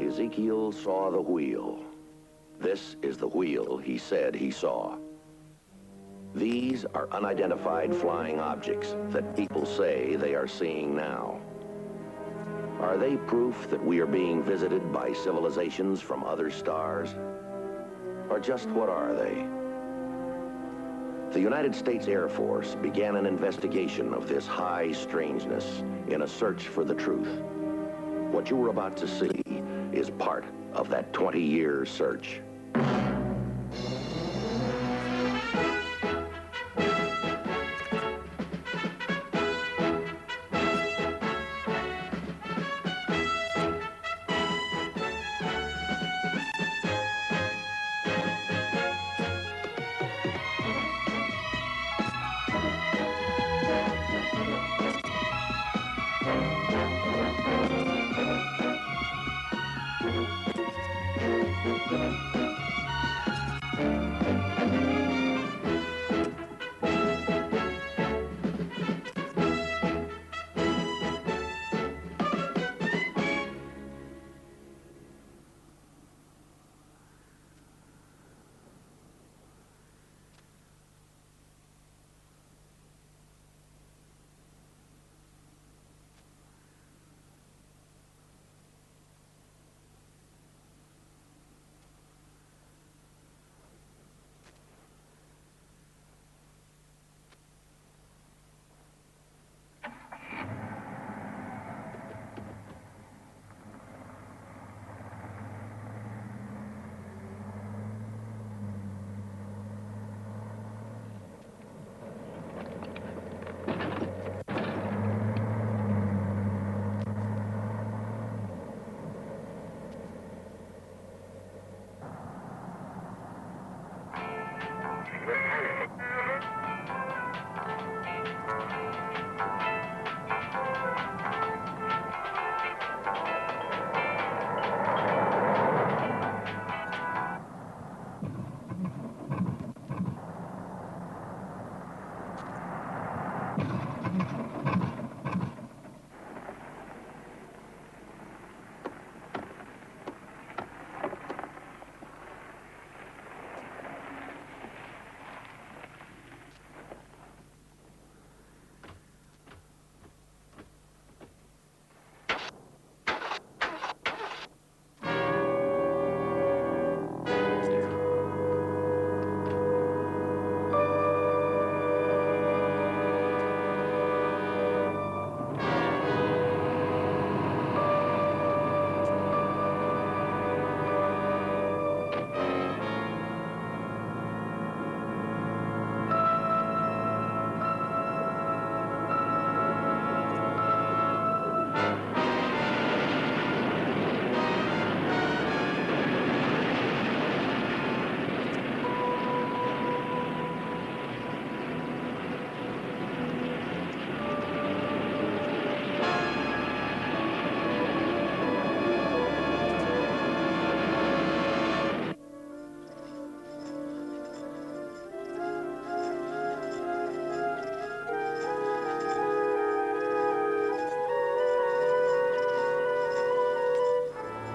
Ezekiel saw the wheel. This is the wheel he said he saw. These are unidentified flying objects that people say they are seeing now. Are they proof that we are being visited by civilizations from other stars? Or just what are they? The United States Air Force began an investigation of this high strangeness in a search for the truth. What you are about to see is part of that 20-year search.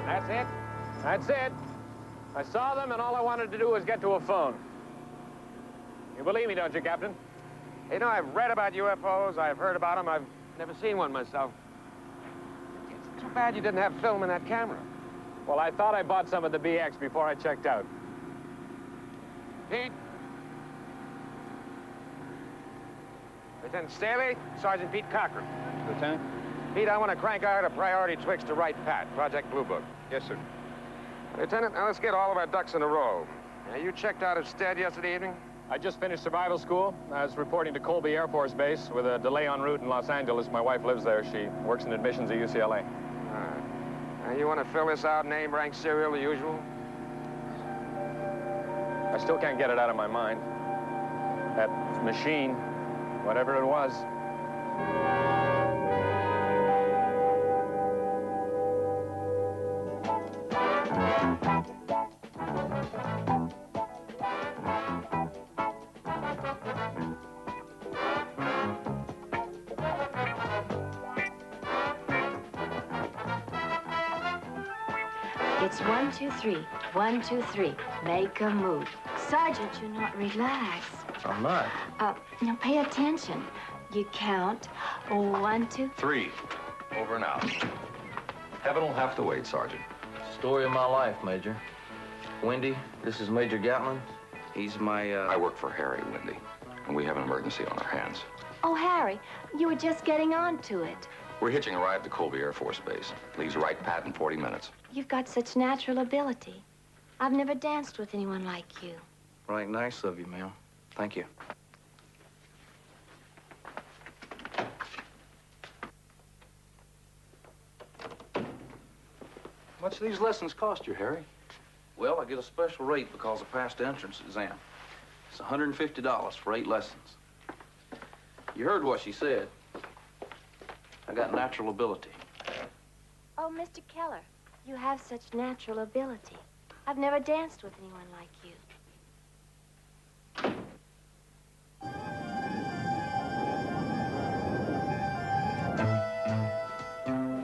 That's it. That's it. I saw them, and all I wanted to do was get to a phone. You believe me, don't you, Captain? You know, I've read about UFOs, I've heard about them, I've never seen one myself. It's too bad you didn't have film in that camera. Well, I thought I bought some of the BX before I checked out. Pete? Lieutenant Staley, Sergeant Pete Cochran. Lieutenant? Pete, I want to crank out a priority Twix to Wright Pat, Project Blue Book. Yes, sir. Lieutenant, now let's get all of our ducks in a row. Now, you checked out of Stead yesterday evening? I just finished survival school. I was reporting to Colby Air Force Base with a delay en route in Los Angeles. My wife lives there. She works in admissions at UCLA. All right. Now, you want to fill this out, name, rank, serial, the usual? I still can't get it out of my mind. That machine, whatever it was. It's 1, 2, 3. 1, 2, 3. Make a move. Sergeant, you're not relaxed. I'm not. Now pay attention. You count 1, 2, 3. Over and out. Heaven will have to wait, Sergeant. Story of my life, Major. Wendy, this is Major Gatlin. He's my, I work for Harry, Wendy, and we have an emergency on our hands. Oh, Harry, you were just getting on to it. We're hitching a ride to Colby Air Force Base. Leaves right pat in 40 minutes. You've got such natural ability. I've never danced with anyone like you. Right, nice of you, ma'am. Thank you. How much do these lessons cost you, Harry? Well, I get a special rate because I passed the entrance exam. It's $150 for 8 lessons. You heard what she said. I got natural ability. Oh, Mr. Keller, you have such natural ability. I've never danced with anyone like you.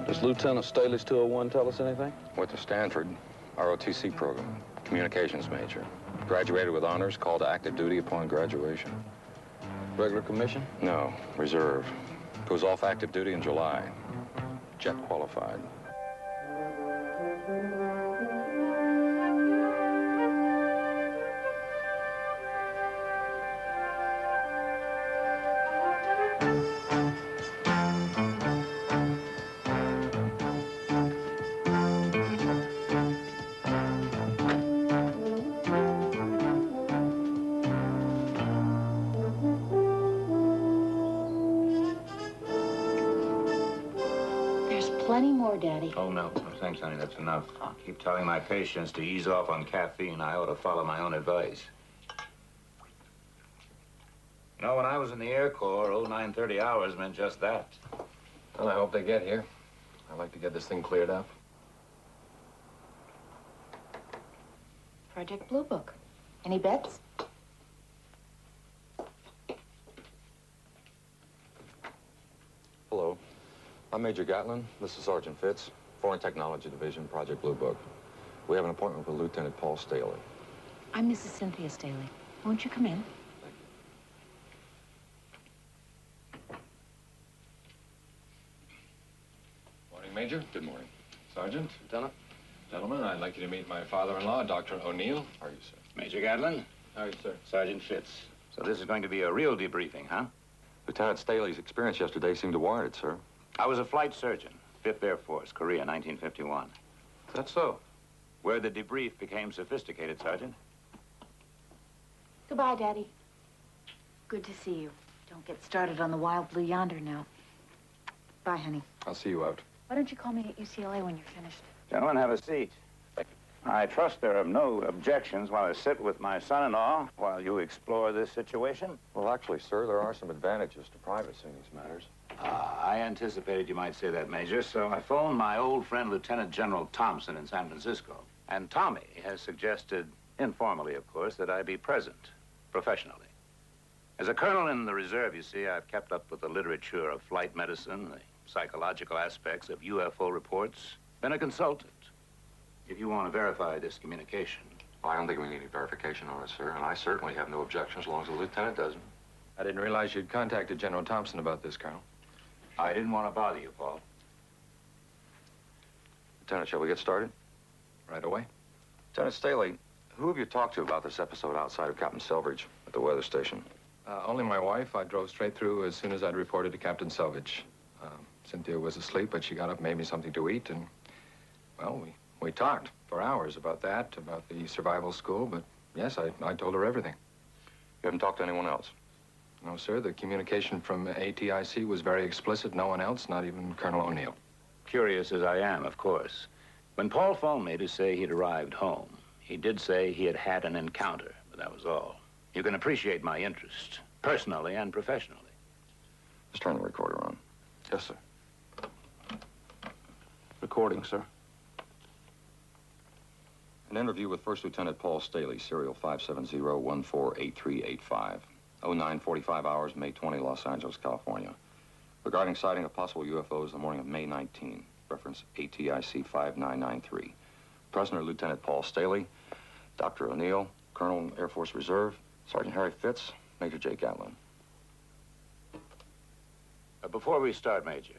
Does Lieutenant Staley's 201 tell us anything? Went to Stanford, ROTC program, communications major. Graduated with honors, called to active duty upon graduation. Regular commission? No, reserve. Goes off active duty in July. Jet qualified. Plenty more, Daddy. Oh, no. No, thanks, honey. That's enough. I keep telling my patients to ease off on caffeine. I ought to follow my own advice. You know, when I was in the Air Corps, 0930 hours meant just that. Well, I hope they get here. I'd like to get this thing cleared up. Project Blue Book. Any bets? Hello. I'm Major Gatlin. This is Sergeant Fitz, Foreign Technology Division, Project Blue Book. We have an appointment with Lieutenant Paul Staley. I'm Mrs. Cynthia Staley. Won't you come in? Morning, Major. Good morning. Sergeant. Lieutenant? Gentlemen, I'd like you to meet my father-in-law, Dr. O'Neill. How are you, sir? Major Gatlin, How are you, sir? Sergeant Fitz. So this is going to be a real debriefing, huh? Lieutenant Staley's experience yesterday seemed to warrant it, sir. I was a flight surgeon, 5th Air Force, Korea, 1951. That's so. Where the debrief became sophisticated, Sergeant. Goodbye, Daddy. Good to see you. Don't get started on the Wild Blue Yonder now. Bye, honey. I'll see you out. Why don't you call me at UCLA when you're finished? Gentlemen, have a seat. I trust there are no objections while I sit with my son-in-law while you explore this situation. Well, actually, sir, there are some advantages to privacy in these matters. I anticipated you might say that, Major, so I phoned my old friend, Lieutenant General Thompson in San Francisco. And Tommy has suggested, informally, of course, that I be present, professionally. As a colonel in the reserve, you see, I've kept up with the literature of flight medicine, the psychological aspects of UFO reports, been a consultant. If you want to verify this communication. Well, I don't think we need any verification on it, sir, and I certainly have no objection as long as the lieutenant doesn't. I didn't realize you'd contacted General Thompson about this, Colonel. I didn't want to bother you, Paul. Lieutenant, shall we get started? Right away. Lieutenant Staley, who have you talked to about this episode outside of Captain Selvage at the weather station? Only my wife. I drove straight through as soon as I'd reported to Captain Selvage. Cynthia was asleep, but she got up, made me something to eat, and, well, we talked for hours about that, about the survival school, but yes, I told her everything. You haven't talked to anyone else? No, sir. The communication from ATIC was very explicit. No one else, not even Colonel O'Neill. Curious as I am, of course. When Paul phoned me to say he'd arrived home, he did say he had had an encounter, but that was all. You can appreciate my interest, personally and professionally. Let's turn the recorder on. Yes, sir. Recording, sir. An interview with First Lieutenant Paul Staley, serial 570-148385. 0945 hours, May 20, Los Angeles, California. Regarding sighting of possible UFOs the morning of May 19, reference ATIC 5993. President Lieutenant Paul Staley, Dr. O'Neill, Colonel Air Force Reserve, Sergeant Harry Fitz, Major Jay Gatlin. Before we start, Major,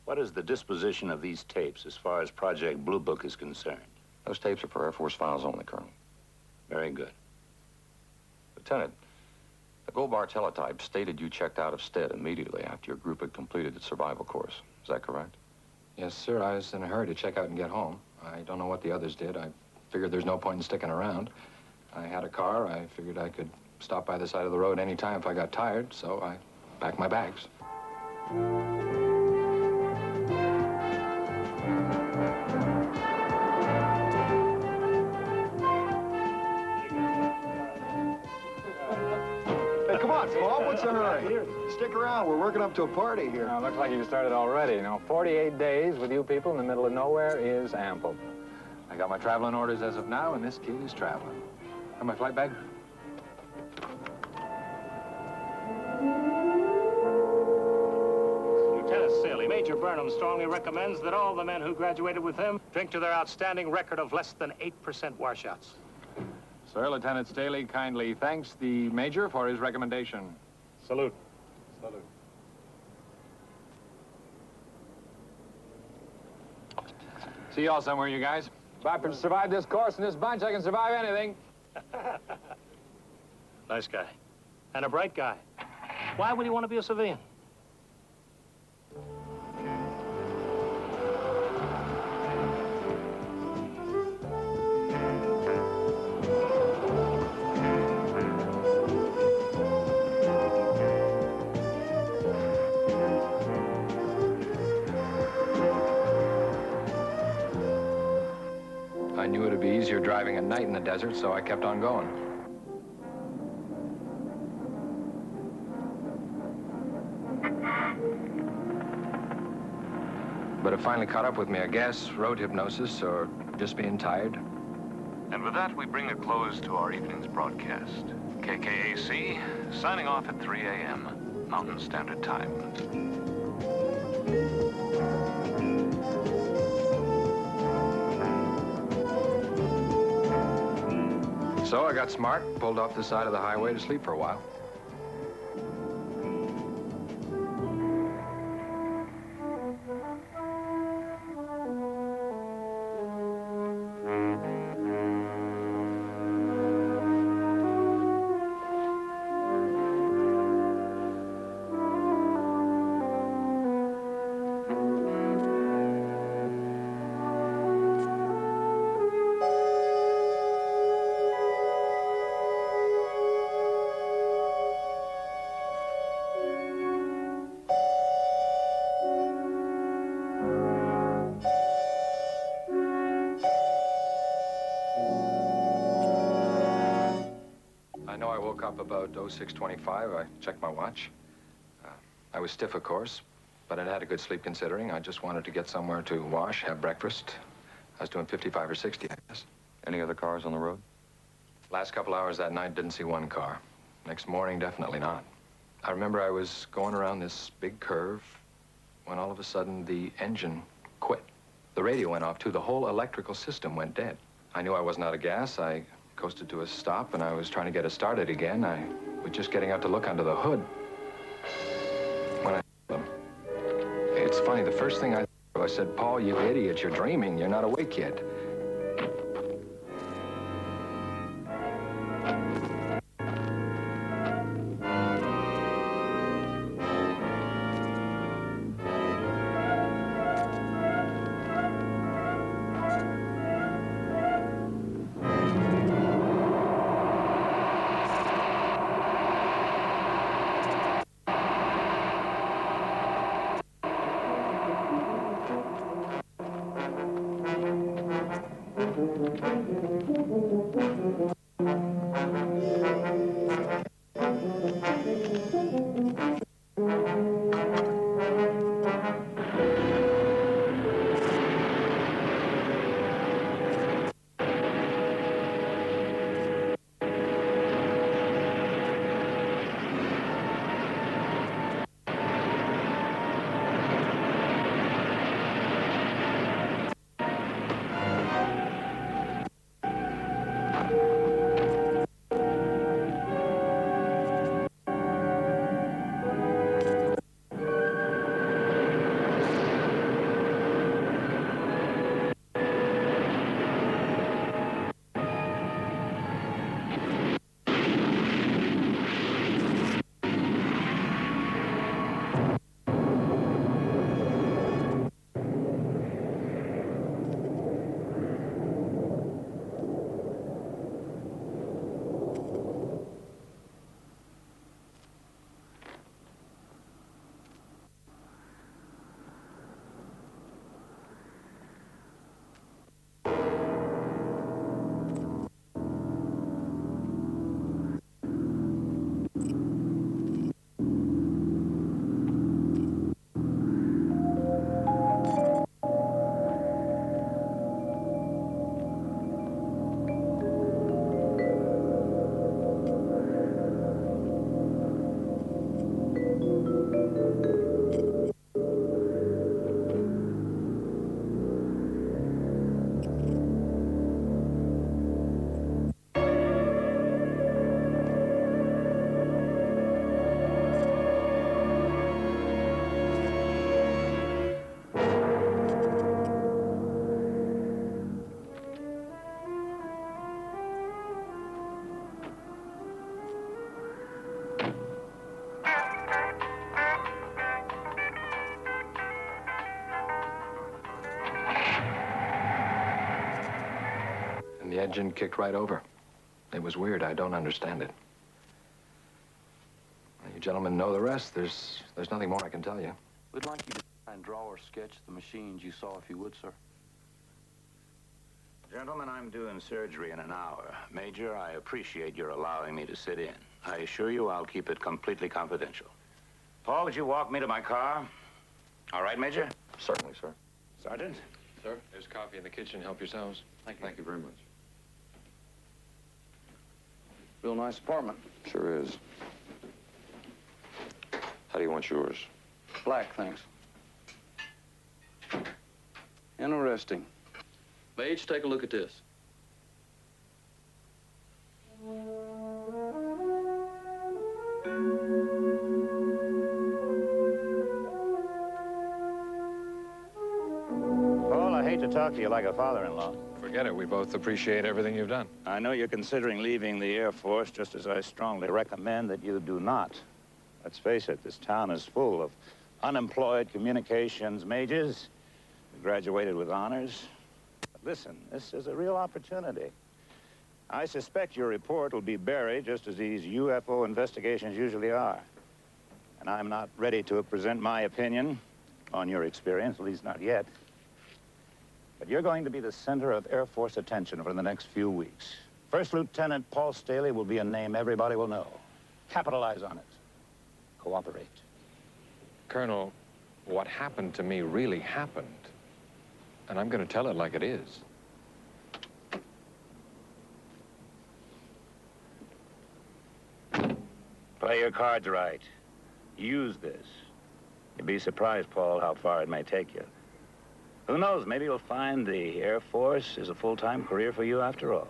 what is the disposition of these tapes as far as Project Blue Book is concerned? Those tapes are for Air Force files only, Colonel. Very good. Lieutenant, the Gold Bar teletype stated you checked out of Stead immediately after your group had completed its survival course. Is that correct? Yes, sir. I was in a hurry to check out and get home. I don't know what the others did. I figured there's no point in sticking around. I had a car. I figured I could stop by the side of the road any time if I got tired, so I packed my bags. Hey, come on, Paul. What's the hurry? Stick around. We're working up to a party here. Looks like you started already. 48 days with you people in the middle of nowhere is ample. I got my traveling orders as of now, and this kid is traveling. And my flight bag? Lieutenant Staley, Major Burnham strongly recommends that all the men who graduated with him drink to their outstanding record of less than 8% washouts. Sir, Lieutenant Staley kindly thanks the Major for his recommendation. Salute. Salute. See y'all somewhere, you guys. If I can survive this course and this bunch, I can survive anything. Nice guy. And a bright guy. Why would he want to be a civilian? I knew it'd be easier driving at night in the desert, so I kept on going. But it finally caught up with me, I guess. Road hypnosis or just being tired. And with that, we bring a close to our evening's broadcast. KKAC, signing off at 3 a.m. Mountain Standard Time. So I got smart, pulled off the side of the highway to sleep for a while. I know I woke up about 06:25. I checked my watch. I was stiff, of course, but I'd had a good sleep considering. I just wanted to get somewhere to wash, have breakfast. I was doing 55 or 60, I guess. Any other cars on the road? Last couple hours that night, didn't see one car. Next morning, definitely not. I remember I was going around this big curve when all of a sudden the engine quit. The radio went off, too. The whole electrical system went dead. I knew I wasn't out of gas. I coasted to a stop, and I was trying to get it started again. I was just getting out to look under the hood when I saw them. It's funny, the first thing I said, "Paul, you idiot, you're dreaming. You're not awake yet." and the engine kicked right over. It was weird. I don't understand it. Well, you gentlemen know the rest. There's nothing more I can tell you. We'd like you to try and draw or sketch the machines you saw, if you would, sir. Gentlemen, I'm doing surgery in an hour. Major, I appreciate your allowing me to sit in. I assure you I'll keep it completely confidential. Paul, would you walk me to my car? All right, Major? Certainly, sir. Sergeant? Sir, there's coffee in the kitchen. Help yourselves. Thank you very much. Real nice apartment. Sure is. How do you want yours? Black, thanks. Interesting. Mage, take a look at this. Paul, I hate to talk to you like a father-in-law. Forget it. We both appreciate everything you've done. I know you're considering leaving the Air Force, just as I strongly recommend that you do not. Let's face it, this town is full of unemployed communications majors who graduated with honors. But listen, this is a real opportunity. I suspect your report will be buried just as these UFO investigations usually are. And I'm not ready to present my opinion on your experience, at least not yet. But you're going to be the center of Air Force attention over the next few weeks. First Lieutenant Paul Staley will be a name everybody will know. Capitalize on it. Cooperate. Colonel, what happened to me really happened. And I'm going to tell it like it is. Play your cards right. Use this. You'd be surprised, Paul, how far it may take you. Who knows, maybe you'll find the Air Force is a full-time career for you after all.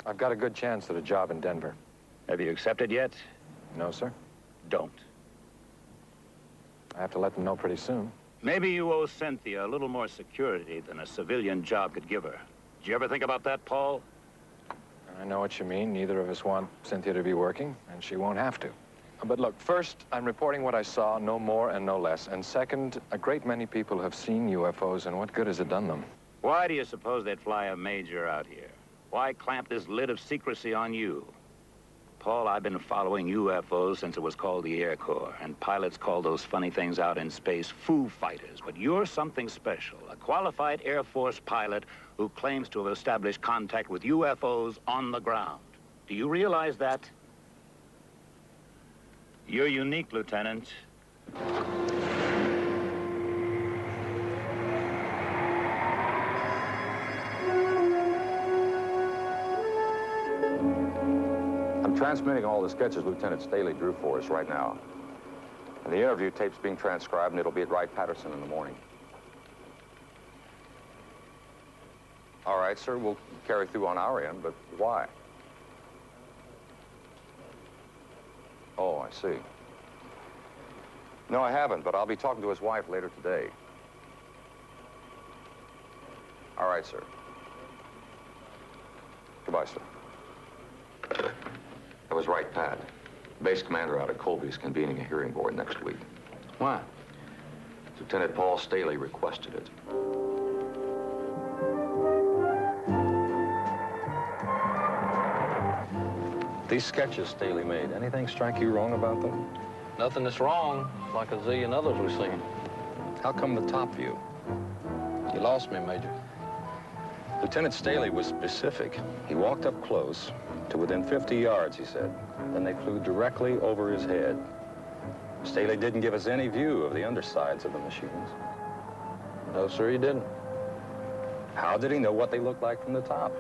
I've got a good chance at a job in Denver. Have you accepted yet? No, sir. Don't. I have to let them know pretty soon. Maybe you owe Cynthia a little more security than a civilian job could give her. Did you ever think about that, Paul? I know what you mean. Neither of us want Cynthia to be working, and she won't have to. But look, first, I'm reporting what I saw, no more and no less. And second, a great many people have seen UFOs, and what good has it done them? Why do you suppose they'd fly a major out here? Why clamp this lid of secrecy on you? Paul, I've been following UFOs since it was called the Air Corps, and pilots call those funny things out in space Foo Fighters. But you're something special, a qualified Air Force pilot who claims to have established contact with UFOs on the ground. Do you realize that? You're unique, Lieutenant. I'm transmitting all the sketches Lieutenant Staley drew for us right now. And the interview tape's being transcribed, and it'll be at Wright-Patterson in the morning. All right, sir, we'll carry through on our end, but why? Oh, I see. No, I haven't, but I'll be talking to his wife later today. All right, sir. Goodbye, sir. That was right, Pat. Base commander out at Colby is convening a hearing board next week. Why? Lieutenant Paul Staley requested it. These sketches Staley made, anything strike you wrong about them? Nothing that's wrong, like a zillion others we've seen. How come the top view? You lost me, Major. Lieutenant Staley was specific. He walked up close to within 50 yards, he said. Then they flew directly over his head. Staley didn't give us any view of the undersides of the machines. No, sir, he didn't. How did he know what they looked like from the top?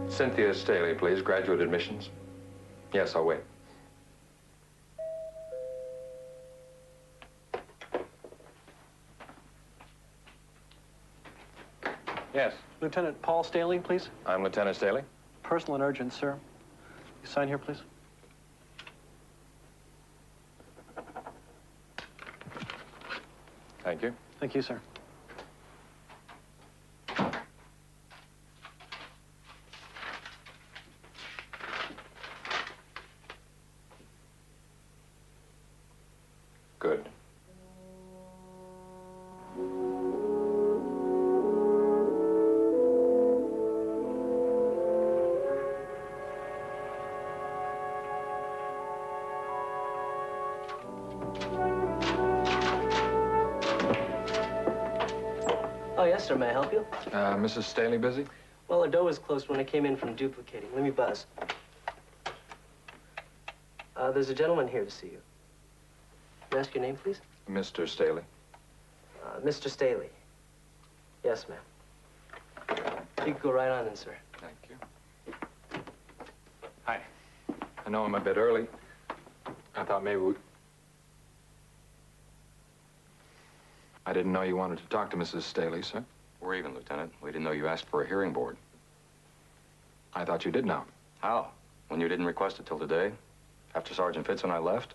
Cynthia Staley, please. Graduate admissions. Yes, I'll wait. Yes. Lieutenant Paul Staley, please. I'm Lieutenant Staley. Personal and urgent, sir. You sign here, please. Thank you. Thank you, sir. Good. Oh, yes, sir. May I help you? Mrs. Staley busy? Well, her door was closed when I came in from duplicating. Let me buzz. There's a gentleman here to see you. Can I ask your name, please? Mr. Staley. Mr. Staley. Yes, ma'am. You can go right on in, sir. Thank you. Hi. I know I'm a bit early. I thought maybe we... I didn't know you wanted to talk to Mrs. Staley, sir. We're even, Lieutenant. We didn't know you asked for a hearing board. I thought you did know. How? When you didn't request it till today? After Sergeant Fitz and I left?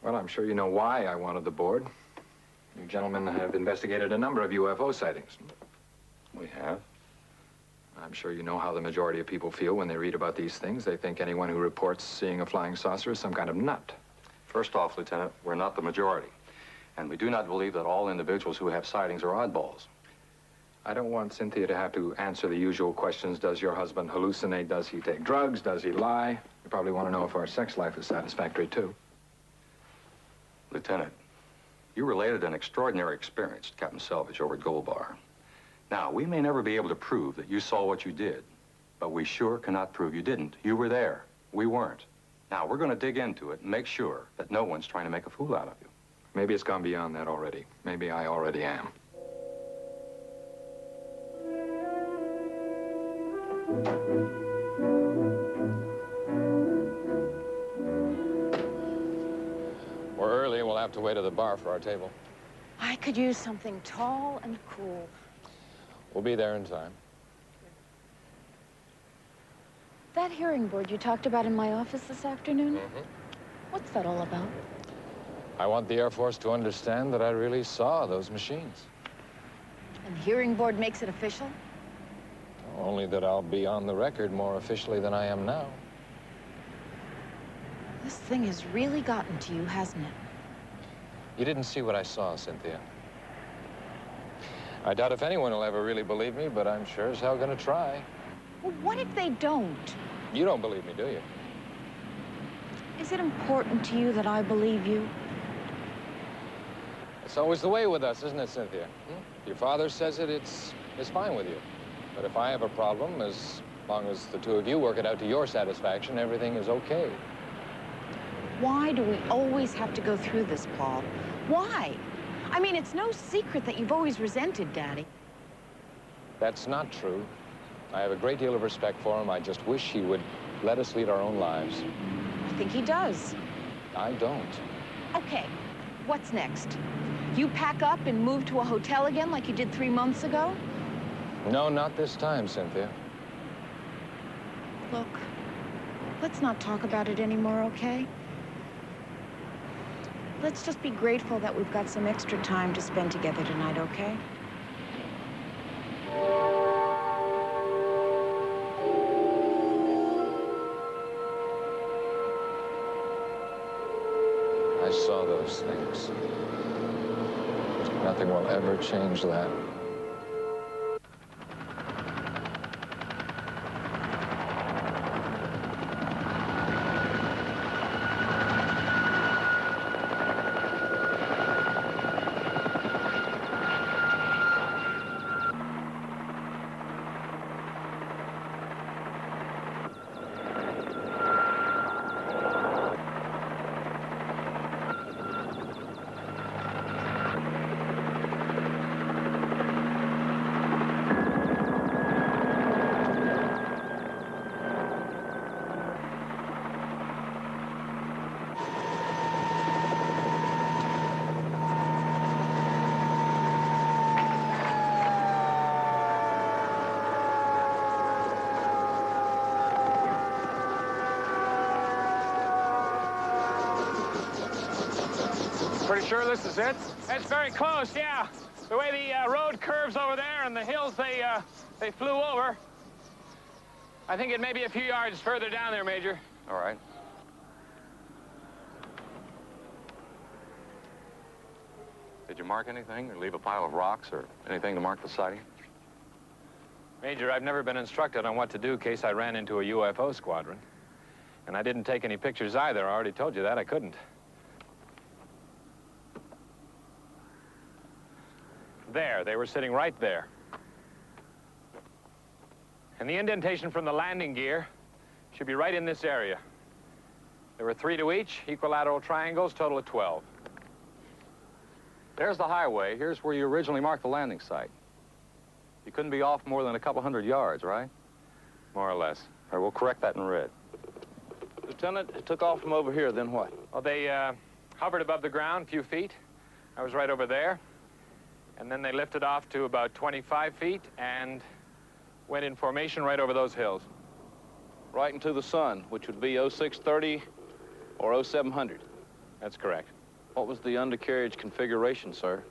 Well, I'm sure you know why I wanted the board. You gentlemen have investigated a number of UFO sightings. We have. I'm sure you know how the majority of people feel when they read about these things. They think anyone who reports seeing a flying saucer is some kind of nut. First off, Lieutenant, we're not the majority. And we do not believe that all individuals who have sightings are oddballs. I don't want Cynthia to have to answer the usual questions. Does your husband hallucinate? Does he take drugs? Does he lie? You probably want to know if our sex life is satisfactory, too. Lieutenant, you related an extraordinary experience to Captain Selvage over at Gold Bar. Now, we may never be able to prove that you saw what you did, but we sure cannot prove you didn't. You were there. We weren't. Now, we're going to dig into it and make sure that no one's trying to make a fool out of you. Maybe it's gone beyond that already. Maybe I already am. We're early. We'll have to wait at the bar for our table. I could use something tall and cool. We'll be there in time. That hearing board you talked about in my office this afternoon? Mm-hmm. What's that all about? I want the Air Force to understand that I really saw those machines. And the hearing board makes it official? Only that I'll be on the record more officially than I am now. This thing has really gotten to you, hasn't it? You didn't see what I saw, Cynthia. I doubt if anyone will ever really believe me, but I'm sure as hell gonna try. Well, what if they don't? You don't believe me, do you? Is it important to you that I believe you? It's always the way with us, isn't it, Cynthia? If your father says it, it's fine with you. But if I have a problem, as long as the two of you work it out to your satisfaction, everything is okay. Why do we always have to go through this, Paul? Why? I mean, it's no secret that you've always resented Daddy. That's not true. I have a great deal of respect for him. I just wish he would let us lead our own lives. I think he does. I don't. Okay, what's next? You pack up and move to a hotel again like you did 3 months ago? No, not this time, Cynthia. Look, let's not talk about it anymore, okay? Let's just be grateful that we've got some extra time to spend together tonight, okay? I saw those things. Nothing will ever change that. pretty sure this is it. It's very close, yeah. The way the road curves over there and the hills they flew over. I think it may be a few yards further down there, Major. All right. Did you mark anything or leave a pile of rocks or anything to mark the sighting? Major, I've never been instructed on what to do in case I ran into a UFO squadron. And I didn't take any pictures either. I already told you that. I couldn't. There, they were sitting right there. And the indentation from the landing gear should be right in this area. There were 3 to each, equilateral triangles, total of 12. There's the highway. Here's where you originally marked the landing site. You couldn't be off more than a couple hundred yards, right? More or less. All right, we'll correct that in red. Lieutenant, it took off from over here, then what? Well, they hovered above the ground a few feet. I was right over there. And then they lifted off to about 25 feet and went in formation right over those hills. Right into the sun, which would be 0630 or 0700. That's correct. What was the undercarriage configuration, sir,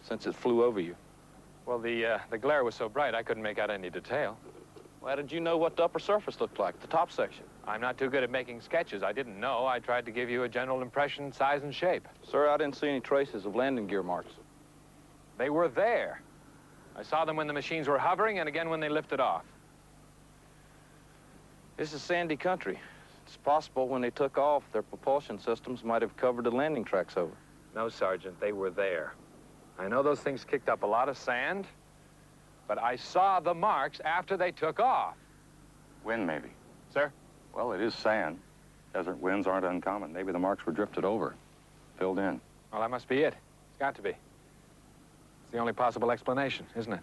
since it flew over you? Well, the glare was so bright I couldn't make out any detail. Well, how did you know what the upper surface looked like, the top section? I'm not too good at making sketches. I didn't know. I tried to give you a general impression, size and shape. Sir, I didn't see any traces of landing gear marks. They were there. I saw them when the machines were hovering and again when they lifted off. This is sandy country. It's possible when they took off, their propulsion systems might have covered the landing tracks over. No, Sergeant, they were there. I know those things kicked up a lot of sand, but I saw the marks after they took off. Wind, maybe. Sir? Well, it is sand. Desert winds aren't uncommon. Maybe the marks were drifted over, filled in. Well, that must be it. It's got to be. It's the only possible explanation, isn't it?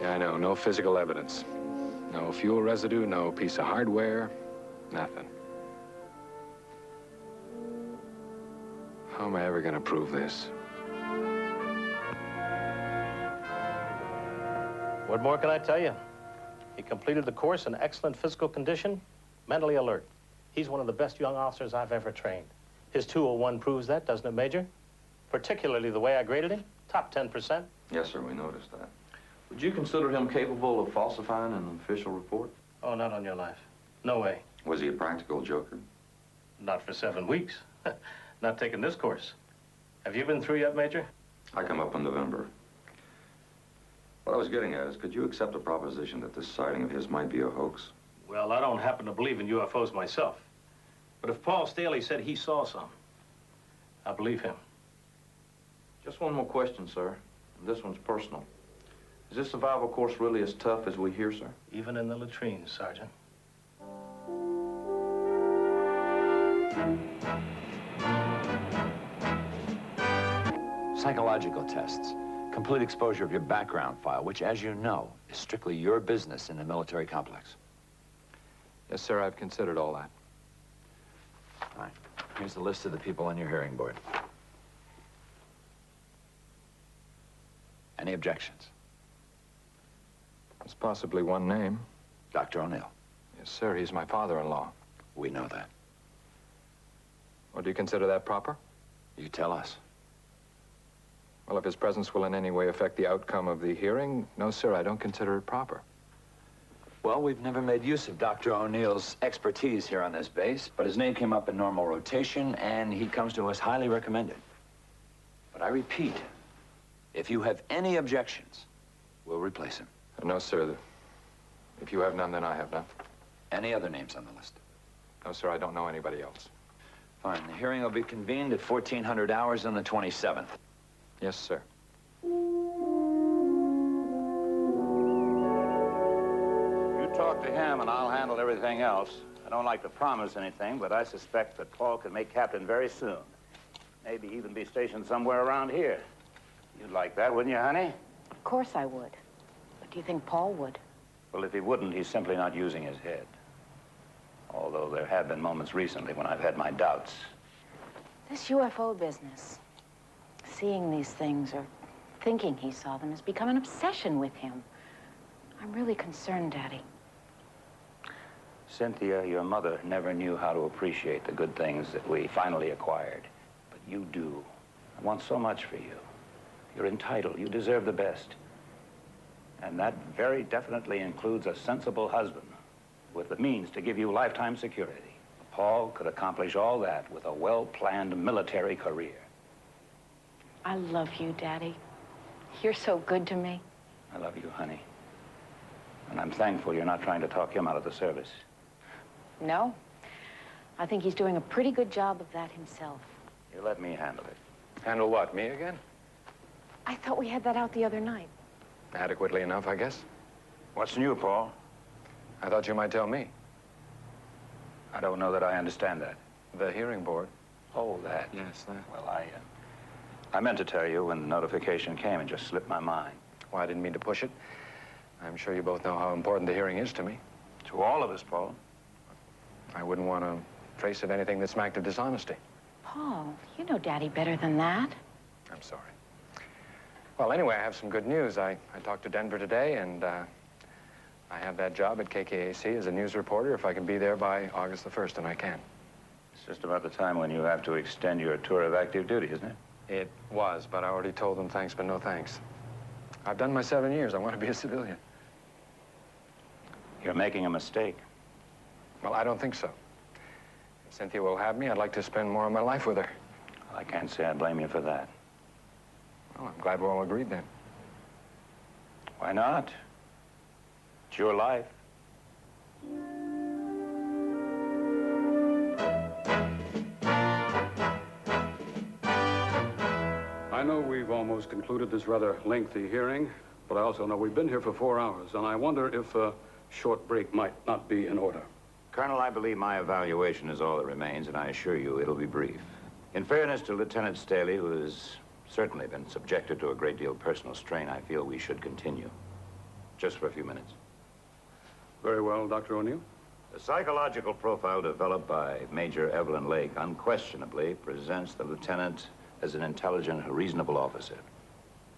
Yeah, I know. No physical evidence. No fuel residue, no piece of hardware, nothing. How am I ever going to prove this? What more can I tell you? He completed the course in excellent physical condition, mentally alert. He's one of the best young officers I've ever trained. His 201 proves that, doesn't it, Major? Particularly the way I graded him, top 10%. Yes, sir, we noticed that. Would you consider him capable of falsifying an official report? Oh, not on your life. No way. Was he a practical joker? Not for 7 weeks. Not taking this course. Have you been through yet, Major? I come up in November. What I was getting at is, could you accept the proposition that this sighting of his might be a hoax? Well, I don't happen to believe in UFOs myself. But if Paul Staley said he saw some, I believe him. Just one more question, sir. And this one's personal. Is this survival course really as tough as we hear, sir? Even in the latrines, Sergeant. Psychological tests. Complete exposure of your background file, which, as you know, is strictly your business in the military complex. Yes, sir, I've considered all that. Fine. Here's the list of the people on your hearing board. Any objections? There's possibly one name. Dr. O'Neill. Yes, sir, he's my father-in-law. We know that. Well, do you consider that proper? You tell us. Well, if his presence will in any way affect the outcome of the hearing, no, sir, I don't consider it proper. Well, we've never made use of Dr. O'Neill's expertise here on this base, but his name came up in normal rotation, and he comes to us highly recommended. But I repeat, if you have any objections, we'll replace him. No, sir. If you have none, then I have none. Any other names on the list? No, sir, I don't know anybody else. Fine. The hearing will be convened at 1400 hours on the 27th. Yes, sir. You talk to him and I'll handle everything else. I don't like to promise anything, but I suspect that Paul could make captain very soon. Maybe even be stationed somewhere around here. You'd like that, wouldn't you, honey? Of course I would. But do you think Paul would? Well, if he wouldn't, he's simply not using his head. Although there have been moments recently when I've had my doubts. This UFO business, seeing these things or thinking he saw them, has become an obsession with him. I'm really concerned, Daddy. Cynthia, your mother never knew how to appreciate the good things that we finally acquired. But you do. I want so much for you. You're entitled. You deserve the best. And that very definitely includes a sensible husband with the means to give you lifetime security. Paul could accomplish all that with a well-planned military career. I love you, Daddy. You're so good to me. I love you, honey. And I'm thankful you're not trying to talk him out of the service. No. I think he's doing a pretty good job of that himself. You let me handle it. Handle what, me again? I thought we had that out the other night. Adequately enough, I guess. What's new, Paul? I thought you might tell me. I don't know that I understand that. The hearing board. Oh, that. Yes, that. Well, I meant to tell you when the notification came and just slipped my mind. Well, I didn't mean to push it. I'm sure you both know how important the hearing is to me. To all of us, Paul. I wouldn't want to trace it anything that smacked of dishonesty. Paul, you know Daddy better than that. I'm sorry. Well, anyway, I have some good news. I talked to Denver today, and I have that job at KKAC as a news reporter if I can be there by August the 1st, and I can. It's just about the time when you have to extend your tour of active duty, isn't it? It was, but I already told them thanks, but no thanks. I've done my 7 years. I want to be a civilian. You're making a mistake. Well, I don't think so. If Cynthia will have me, I'd like to spend more of my life with her. Well, I can't say I blame you for that. Well, I'm glad we're all agreed then. Why not? It's your life. I know we've almost concluded this rather lengthy hearing, but I also know we've been here for 4 hours, and I wonder if a short break might not be in order. Colonel, I believe my evaluation is all that remains, and I assure you it'll be brief. In fairness to Lieutenant Staley, who has certainly been subjected to a great deal of personal strain, I feel we should continue. Just for a few minutes. Very well, Dr. O'Neill. The psychological profile developed by Major Evelyn Lake unquestionably presents the lieutenant as an intelligent, reasonable officer.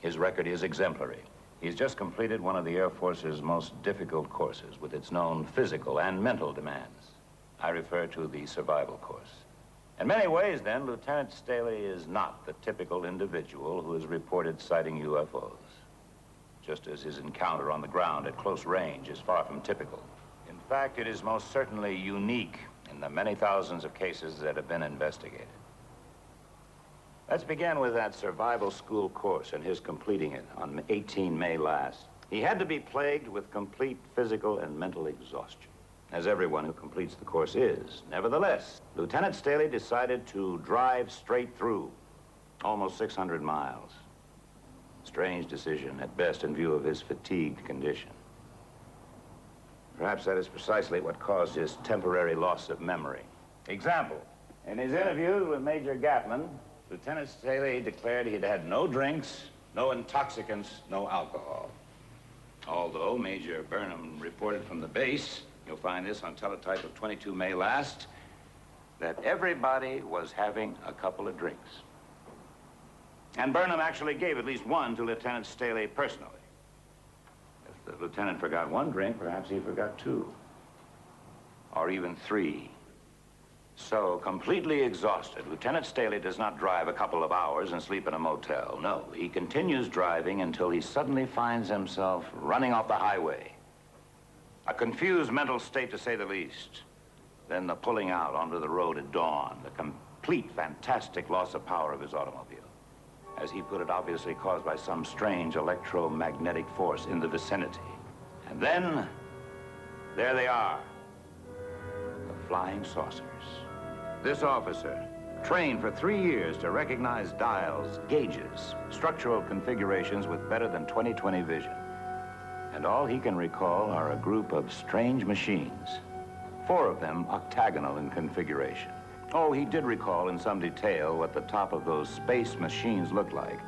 His record is exemplary. He's just completed one of the Air Force's most difficult courses with its known physical and mental demands. I refer to the survival course. In many ways, then, Lieutenant Staley is not the typical individual who is reported sighting UFOs, just as his encounter on the ground at close range is far from typical. In fact, it is most certainly unique in the many thousands of cases that have been investigated. Let's begin with that survival school course and his completing it on 18 May last. He had to be plagued with complete physical and mental exhaustion, as everyone who completes the course is. Nevertheless, Lieutenant Staley decided to drive straight through, almost 600 miles. Strange decision, at best, in view of his fatigued condition. Perhaps that is precisely what caused his temporary loss of memory. Example, in his interview with Major Gatlin, Lieutenant Staley declared he'd had no drinks, no intoxicants, no alcohol. Although Major Burnham reported from the base, you'll find this on teletype of 22 May last, that everybody was having a couple of drinks. And Burnham actually gave at least one to Lieutenant Staley personally. If the lieutenant forgot one drink, perhaps he forgot 2. Or even 3. So, completely exhausted, Lieutenant Staley does not drive a couple of hours and sleep in a motel. No, he continues driving until he suddenly finds himself running off the highway. A confused mental state, to say the least. Then the pulling out onto the road at dawn, the complete, fantastic loss of power of his automobile. As he put it, obviously caused by some strange electromagnetic force in the vicinity. And then, there they are, the flying saucers. This officer, trained for 3 years to recognize dials, gauges, structural configurations with better than 20/20 vision. And all he can recall are a group of strange machines, 4 of them octagonal in configuration. Oh, he did recall in some detail what the top of those space machines looked like.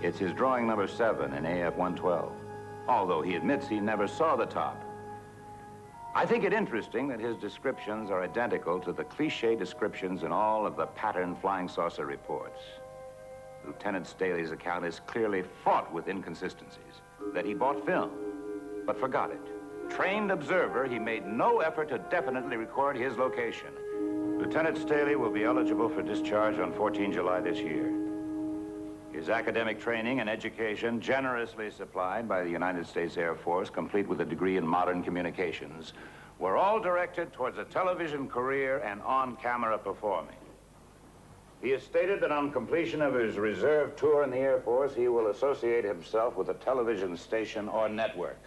It's his drawing number 7 in AF-112, although he admits he never saw the top. I think it interesting that his descriptions are identical to the cliché descriptions in all of the patterned flying saucer reports. Lieutenant Staley's account is clearly fraught with inconsistencies. That he bought film, but forgot it. trained observer, he made no effort to definitely record his location. Lieutenant Staley will be eligible for discharge on 14 July this year. His academic training and education, generously supplied by the United States Air Force, complete with a degree in modern communications, were all directed towards a television career and on-camera performing. He has stated that on completion of his reserve tour in the Air Force, he will associate himself with a television station or network.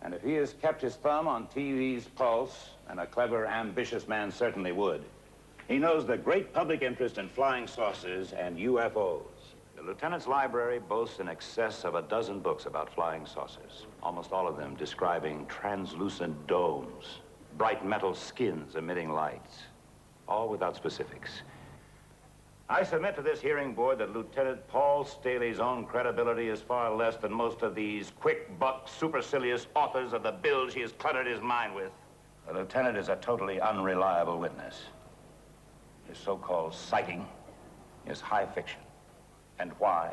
And if he has kept his thumb on TV's pulse, and a clever, ambitious man certainly would, he knows the great public interest in flying saucers and UFOs. The lieutenant's library boasts in excess of a dozen books about flying saucers, almost all of them describing translucent domes, bright metal skins emitting lights, all without specifics. I submit to this hearing board that Lieutenant Paul Staley's own credibility is far less than most of these quick-buck, supercilious authors of the bilge he has cluttered his mind with. The lieutenant is a totally unreliable witness. His so-called sighting is high fiction. And why?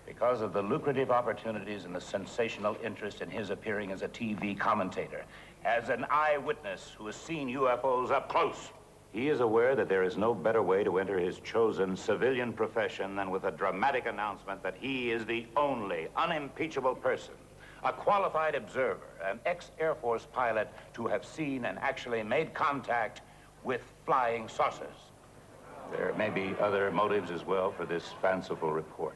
Because of the lucrative opportunities and the sensational interest in his appearing as a TV commentator, as an eyewitness who has seen UFOs up close. He is aware that there is no better way to enter his chosen civilian profession than with a dramatic announcement that he is the only unimpeachable person, a qualified observer, an ex-Air Force pilot to have seen and actually made contact with flying saucers. There may be other motives as well for this fanciful report.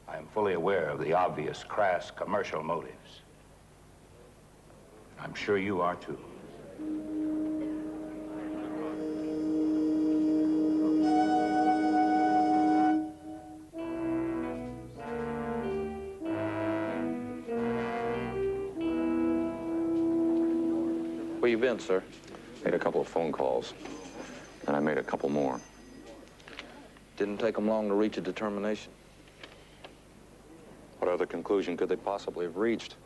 I am fully aware of the obvious, crass commercial motives. I'm sure you are too. Where you been, sir? Made a couple of phone calls, and I made a couple more. Didn't take them long to reach a determination. What other conclusion could they possibly have reached?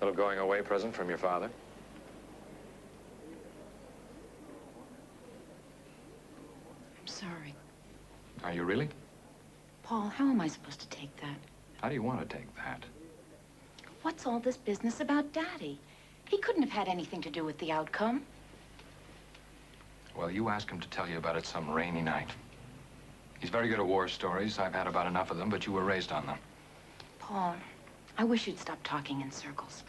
Little going away present from your father? I'm sorry. Are you really? Paul, how am I supposed to take that? How do you want to take that? What's all this business about Daddy? He couldn't have had anything to do with the outcome. Well, you ask him to tell you about it some rainy night. He's very good at war stories. I've had about enough of them, but you were raised on them. Paul, I wish you'd stop talking in circles.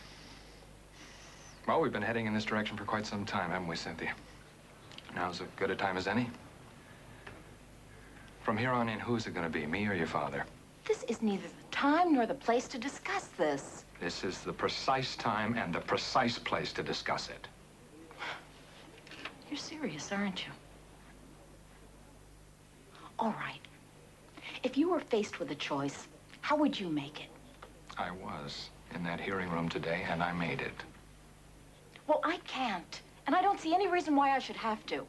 Well, we've been heading in this direction for quite some time, haven't we, Cynthia? Now's as good a time as any. From here on in, who's it going to be, me or your father? This is neither the time nor the place to discuss this. This is the precise time and the precise place to discuss it. You're serious, aren't you? All right. If you were faced with a choice, how would you make it? I was in that hearing room today, and I made it. Well, I can't, and I don't see any reason why I should have to.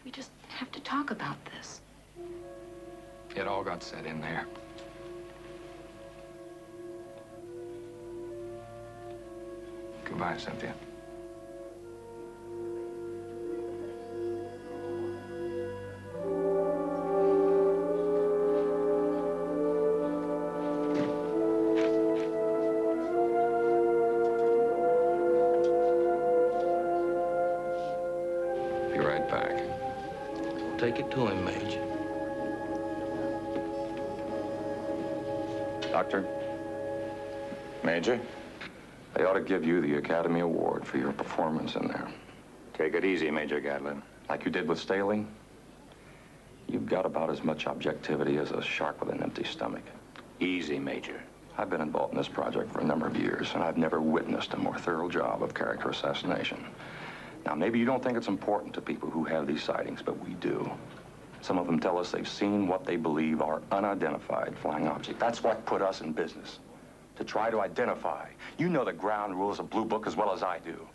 We just have to talk about this. It all got said in there. Goodbye, Cynthia. Be right back. Take it to him, Major. Doctor? Major? They ought to give you the Academy Award for your performance in there. Take it easy, Major Gatlin. Like you did with Staley? You've got about as much objectivity as a shark with an empty stomach. Easy, Major. I've been involved in this project for a number of years, and I've never witnessed a more thorough job of character assassination. Now, maybe you don't think it's important to people who have these sightings, but we do. Some of them tell us they've seen what they believe are unidentified flying objects. That's what put us in business, to try to identify. You know the ground rules of Blue Book as well as I do.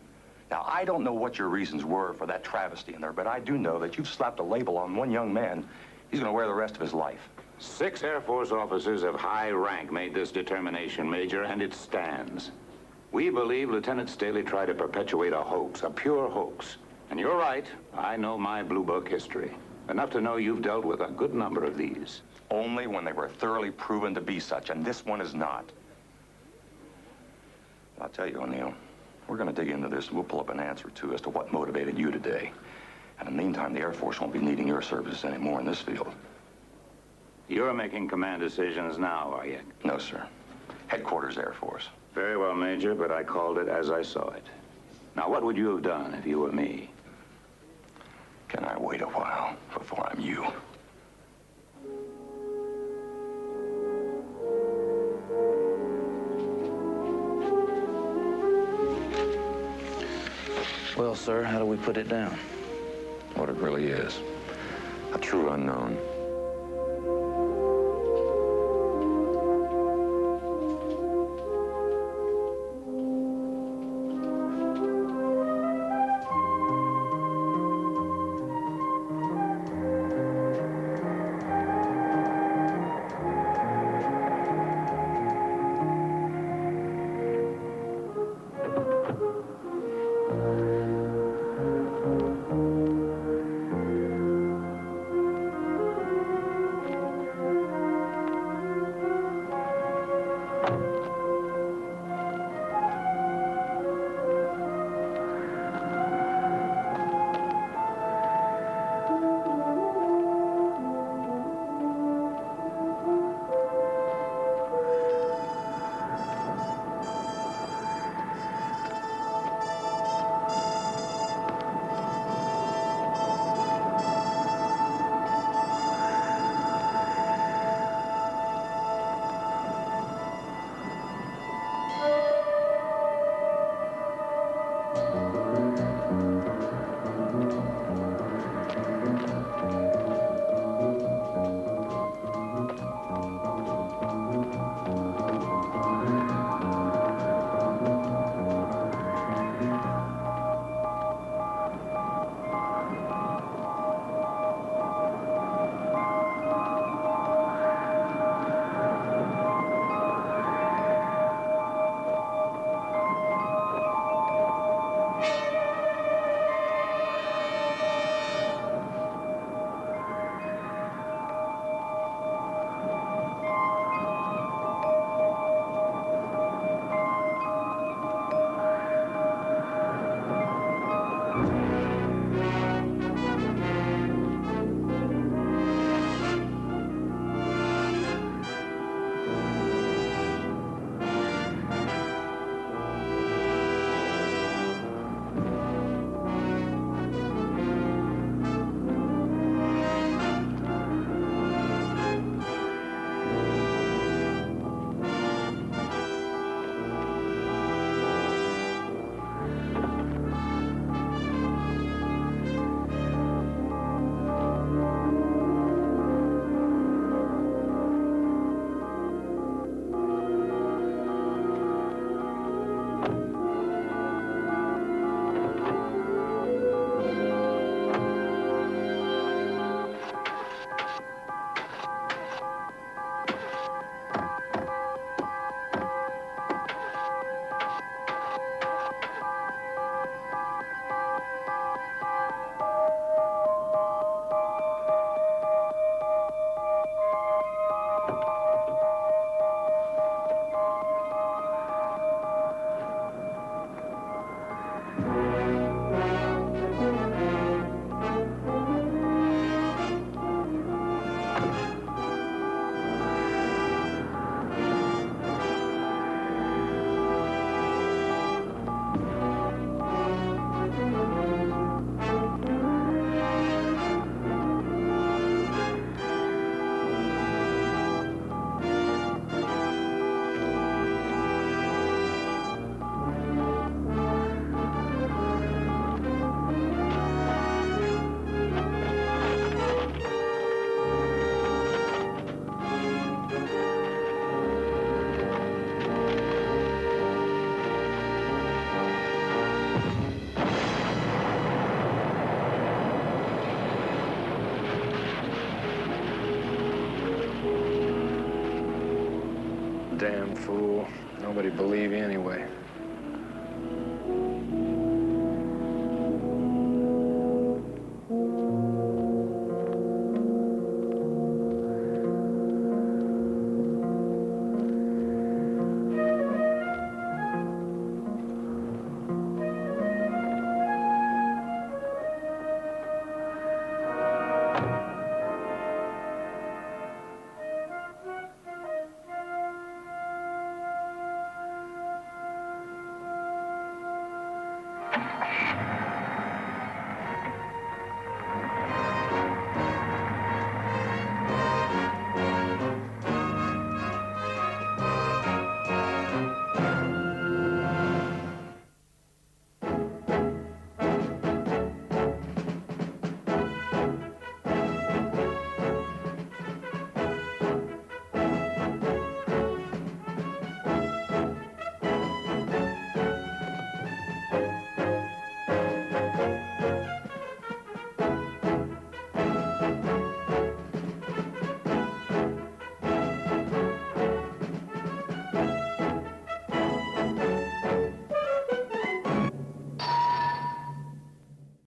Now, I don't know what your reasons were for that travesty in there, but I do know that you've slapped a label on one young man he's going to wear the rest of his life. 6 Air Force officers of high rank made this determination, Major, and it stands. We believe Lieutenant Staley tried to perpetuate a hoax, a pure hoax. And you're right, I know my Blue Book history. Enough to know you've dealt with a good number of these. Only when they were thoroughly proven to be such, and this one is not. I'll tell you, O'Neill, we're going to dig into this, and we'll pull up an answer, too, as to what motivated you today. And in the meantime, the Air Force won't be needing your services anymore in this field. You're making command decisions now, are you? No, sir. Headquarters Air Force. Very well, Major, but I called it as I saw it. Now, what would you have done if you were me? Can I wait a while before I'm you? Well, sir, how do we put it down? What it really is. A true unknown. Damn fool. Nobody believe you anyway.